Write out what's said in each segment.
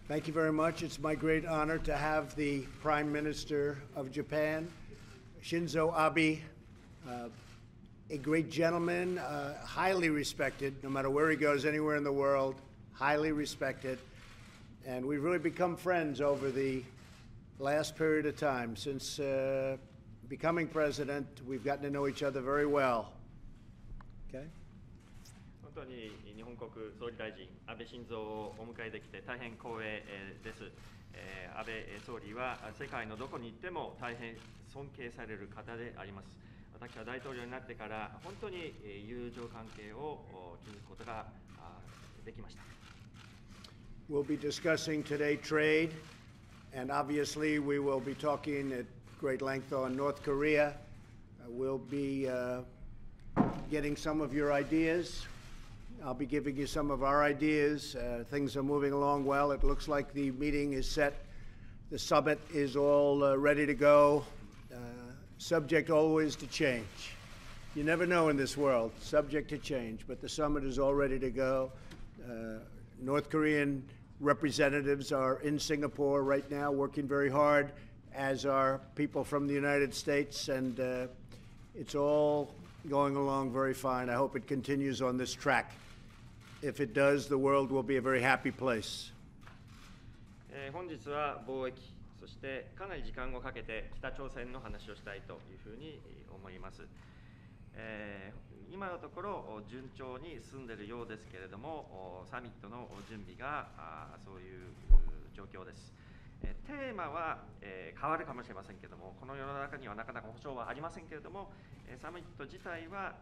Thank you very much. It's my great honor to have the Prime Minister of Japan, Shinzō Abe, a great gentleman, highly respected, no matter where he goes, anywhere in the world, highly respected. And we've really become friends over the last period of time. Since becoming president, we've gotten to know each other very well. Okay? 本当に日本国総理大臣安倍晋三をお迎えできて大変光栄です。安倍総理は世界のどこに行っても大変尊敬される方であります。私は大統領になってから本当に友情関係を築くことができました。We'll be discussing today trade, and obviously we will be talking at great length on North Korea. We'll be getting some of your ideas. I'll be giving you some of our ideas. Things are moving along well. It looks like the meeting is set. The summit is all ready to go. Subject always to change. You never know in this world, subject to change, but the summit is all ready to go. North Korean representatives are in Singapore right now working very hard, as are people from the United States, and it's all going along very fine. I hope it continues on this track. If it does, the world will be a very happy place. 本日は貿易、そしてかなり時間をかけて北朝鮮の話をしたいというふうに思います。今のところ順調に進んでいるようですけれども、サミットの準備がそういう状況です。テーマは変わるかもしれませんけれども、この世の中にはなかなか保証はありませんけれども、サミット自体は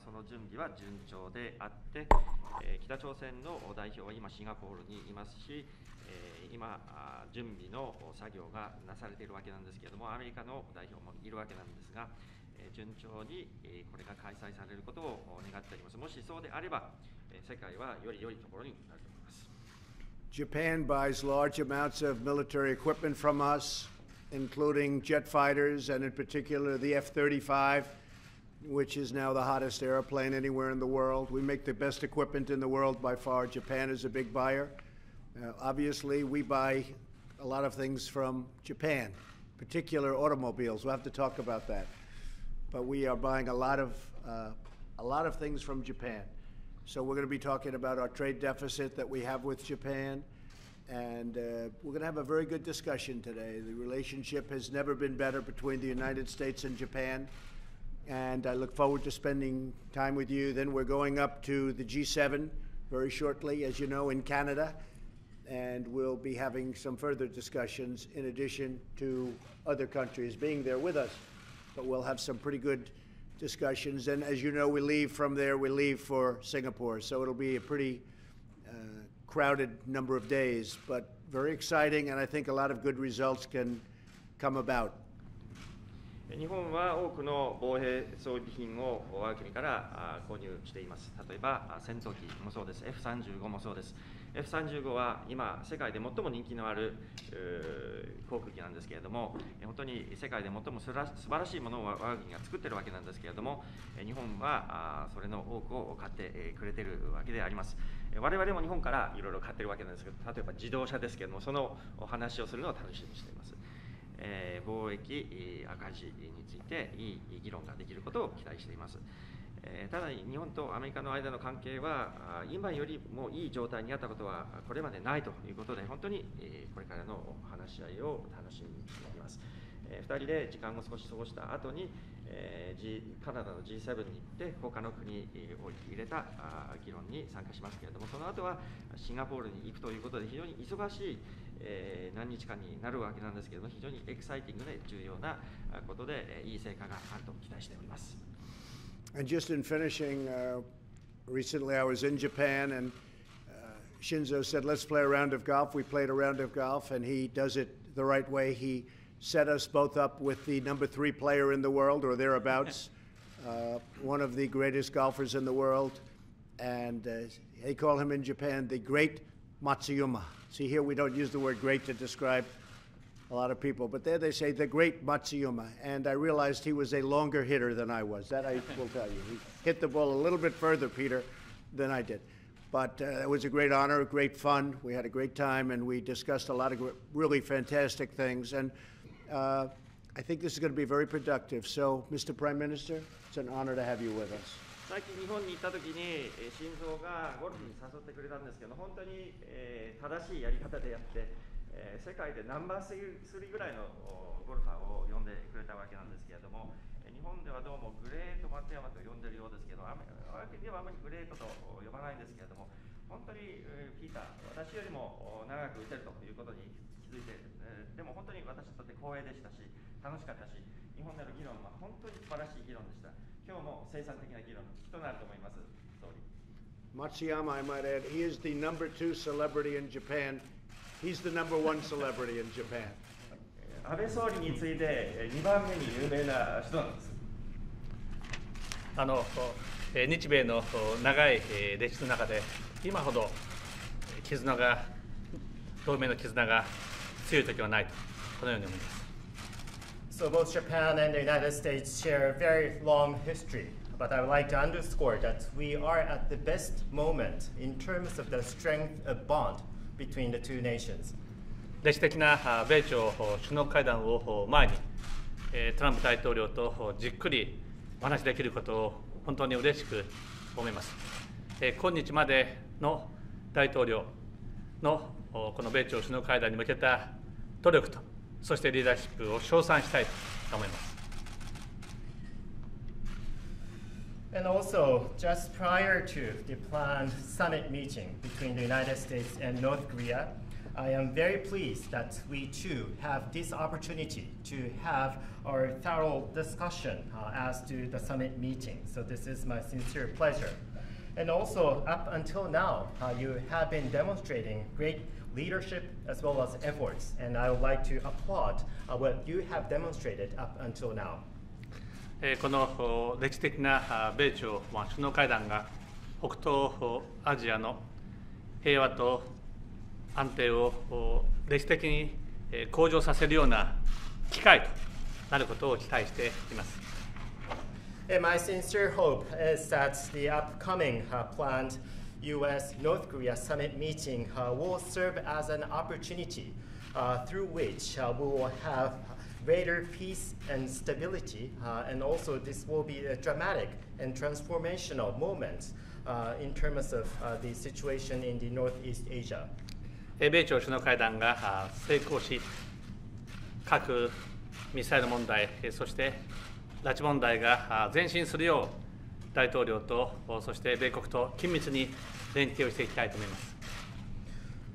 その準備は順調であって、北朝鮮の代表は今シンガポールにいますし、今準備の作業がなされているわけなんですけれども、アメリカの代表もいるわけなんですが、順調にこれが開催されることを願っております。もしそうであれば、世界はより良いところになると思います。Japan buys large amounts of military equipment from us, including jet fighters and in particular the F-35, which is now the hottest airplane anywhere in the world. We make the best equipment in the world by far. Japan is a big buyer. Obviously, we buy a lot of things from Japan, particular automobiles. We'll have to talk about that. But we are buying a lot of things from Japan. So we're going to be talking about our trade deficit that we have with Japan, and we're going to have a very good discussion today. The relationship has never been better between the United States and Japan, and I look forward to spending time with you. Then we're going up to the G7 very shortly, as you know, in Canada, and we'll be having some further discussions in addition to other countries being there with us. But we'll have some pretty good discussions, and as you know, we leave from there, we leave for Singapore, so it'll be a pretty crowded number of days, but very exciting, and I think a lot of good results can come about. 日本は多くの防衛装備品を我が国から購入しています。例えば戦闘機もそうです。F-35 もそうです。F-35 は今世界で最も人気のある航空機なんですけれども、本当に世界で最も素晴らしいものを我が国が作っているわけなんですけれども、日本はそれの多くを買ってくれているわけであります。我々も日本からいろいろ買っているわけなんですけど、例えば自動車ですけれども、そのお話をするのを楽しみにしています。貿易赤字についていい議論ができることを期待しています。ただ日本とアメリカの間の関係は今よりもいい状態にあったことはこれまでないということで、本当にこれからの話し合いを楽しみにしています。2人で時間を少し過ごした後にカナダの G7 に行って他の国を入れた議論に参加しますけれども、その後はシンガポールに行くということで非常に忙しい何日間になるわけなんですけれども、非常にエキサイティングで重要なことでいい成果があると期待しております。And just in finishing, recently I was in Japan, and Shinzō said, let's play a round of golf. We played a round of golf, and he does it the right way. He set us both up with the number 3 player in the world, or thereabouts, one of the greatest golfers in the world. And they call him in Japan the Great Matsuyama. See, here we don't use the word great to describe a lot of people, but there they say the Great Matsuyama. And I realized he was a longer hitter than I was. That I will tell you. He hit the ball a little bit further, Peter, than I did. But it was a great honor, great fun. We had a great time, and we discussed a lot of really fantastic things. And I think this is going to be very productive. So, Mr. Prime Minister, it's an honor to have you with us. 最近日本に行った時に、新蔵がゴルフに誘ってくれたんですけど、本当に、正しいやり方でやって、世界でナンバー3ぐらいのゴルファーを呼んでくれたわけなんですけれども、日本ではどうもグレート松山と呼んでるようですけど、アメリカではあまりグレートと呼ばないんですけれども、本当にピーター、私よりも長く打てるということに気づいて、でも本当に私にとって光栄でしたし、楽しかったし、日本での議論は本当に素晴らしい議論でした。今日も生産的な議論の基となると思います。総理。Matsuyama, I might add, he is the number 2 celebrity in Japan. He's the number 1 celebrity in Japan. 安倍総理に次いで2番目に有名な人なんです。日米の長い歴史の中で今ほど同盟の絆が強い時はないとこのように思います。So both Japan and the United States share a very long history, but I would like to underscore that we are at the best moment in terms of the strength of bond between the two nations. 歴史的な米朝首脳会談を前に、トランプ大統領とじっくりお話しできることを本当に嬉しく思います。今日までの大統領のこの米朝首脳会談に向けた努力と、そしてリーダーシップを称賛したいと思います。And also, just prior to the planned summit meeting between the United States and North Korea, I am very pleased that we too have this opportunity to have our thorough discussion as to the summit meeting. So this is my sincere pleasure. And also, up until now, you have been demonstrating great leadership as well as efforts, and I would like to applaud what you have demonstrated up until now. この歴史的な米朝首脳会談が北東アジアの平和と安定を歴史的に向上させるような機会となることを期待しています。And my sincere hope is that the upcoming planned U.S.-North Korea summit meeting will serve as an opportunity through which we will have greater peace and stability, and also this will be a dramatic and transformational moment in terms of the situation in the Northeast Asia. 米朝首脳会談が成功し、核・ミサイル問題、そして拉致問題が前進するよう、大統領とそして米国と緊密に連携をしていきたいと思います。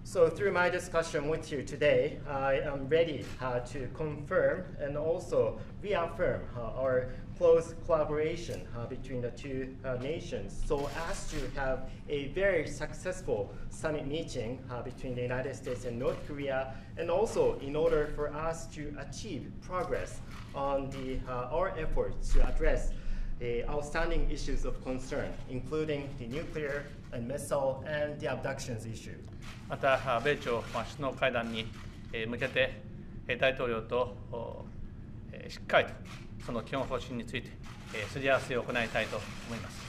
So through my discussion with you today, I am ready to confirm and also reaffirm our close collaboration between the two nations, so as to have a very successful summit meeting between the United States and North Korea, and also in order for us to achieve progress on our efforts to address the outstanding issues of concern, including the nuclear and missile and the abductions issue. また米朝首脳会談に向けて大統領としっかりとその基本方針についてすり合わせを行いたいと思います。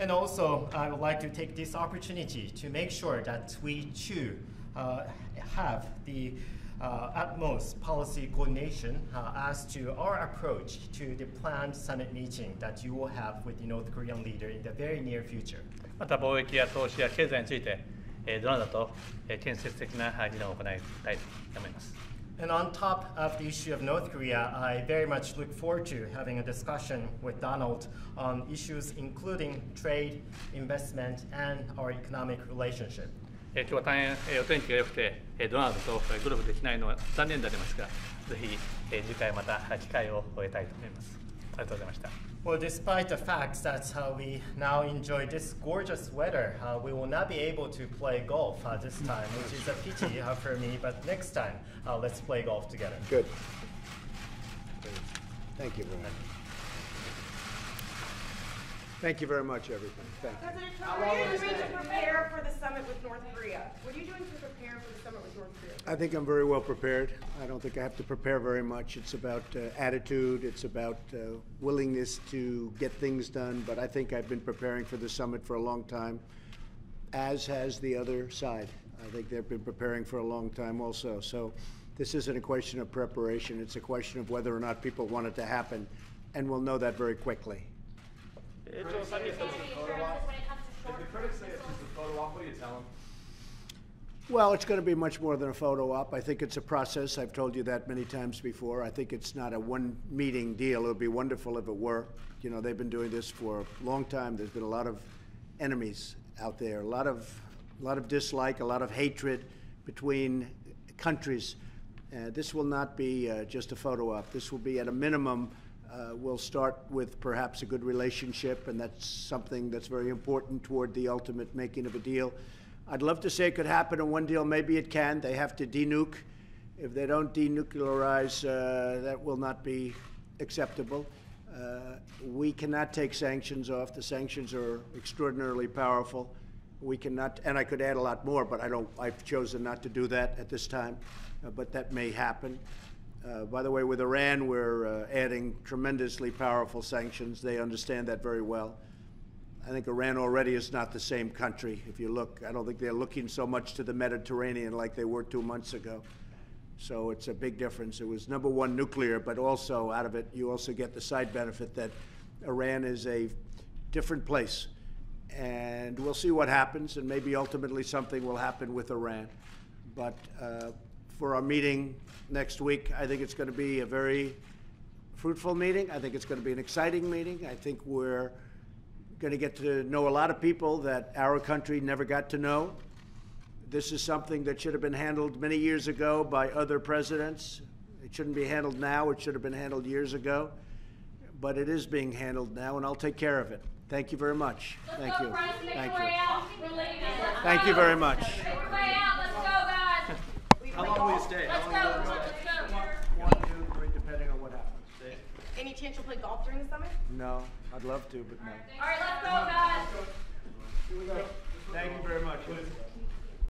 And also, I would like to take this opportunity to make sure that we too have the utmost policy coordination as to our approach to the planned summit meeting that you will have with the North Korean leader in the very near future. また貿易や投資や経済についてどなたと建設的な議論を行いたいと思います。And on top of the issue of North Korea, I very much look forward to having a discussion with Donald on issues including trade, investment, and our economic relationship. 今日は大変お天気が良くてドナルドとゴルフできないのは残念でありますが、ぜひ次回また機会を得たいと思います。ありがとうございました。Well, despite the fact that we now enjoy this gorgeous weather, we will not be able to play golf this time, which is a pity for me. But next time, let's play golf together. Good. Thank you very much. Thank you very much, everybody. Thank you. President Trump, what are you doing to prepare for the summit with North Korea? What are you doing to prepare for the summit with North Korea? I think I'm very well prepared. I don't think I have to prepare very much. It's about attitude. It's about willingness to get things done. But I think I've been preparing for the summit for a long time. as has the other side. I think they've been preparing for a long time also. So this isn't a question of preparation. It's a question of whether or not people want it to happen, and we'll know that very quickly. If the critics say it's just a photo op, what do you tell them? Well, it's going to be much more than a photo op. I think it's a process. I've told you that many times before. I think it's not a one-meeting deal. It would be wonderful if it were. You know, they've been doing this for a long time. There's been a lot of enemies out there, a lot of dislike, a lot of hatred between countries. This will not be just a photo op. This will be, at a minimum, we'll start with perhaps a good relationship, and that's something that's very important toward the ultimate making of a deal. I'd love to say it could happen in one deal. Maybe it can. They have to denuke. If they don't denuclearize, that will not be acceptable. We cannot take sanctions off. The sanctions are extraordinarily powerful. We cannot, and I could add a lot more, but I've chosen not to do that at this time, but that may happen. By the way, with Iran, we're adding tremendously powerful sanctions. They understand that very well. I think Iran already is not the same country. If you look, I don't think they're looking so much to the Mediterranean like they were 2 months ago. So it's a big difference. It was number one nuclear, but also out of it, you also get the side benefit that Iran is a different place. And we'll see what happens, and maybe ultimately something will happen with Iran. But for our meeting next week, I think it's going to be a very fruitful meeting. I think it's going to be an exciting meeting. I think we're going to get to know a lot of people that our country never got to know. This is something that should have been handled many years ago by other presidents. It shouldn't be handled now. It should have been handled years ago. But it is being handled now, and I'll take care of it. Thank you very much. Thank you. Thank you. Thank you very much. How long will you stay? Let's go. One, two, three, depending on what happens. Any chance you'll play golf during the summit? No, I'd love to, but no. All right, let's go, guys.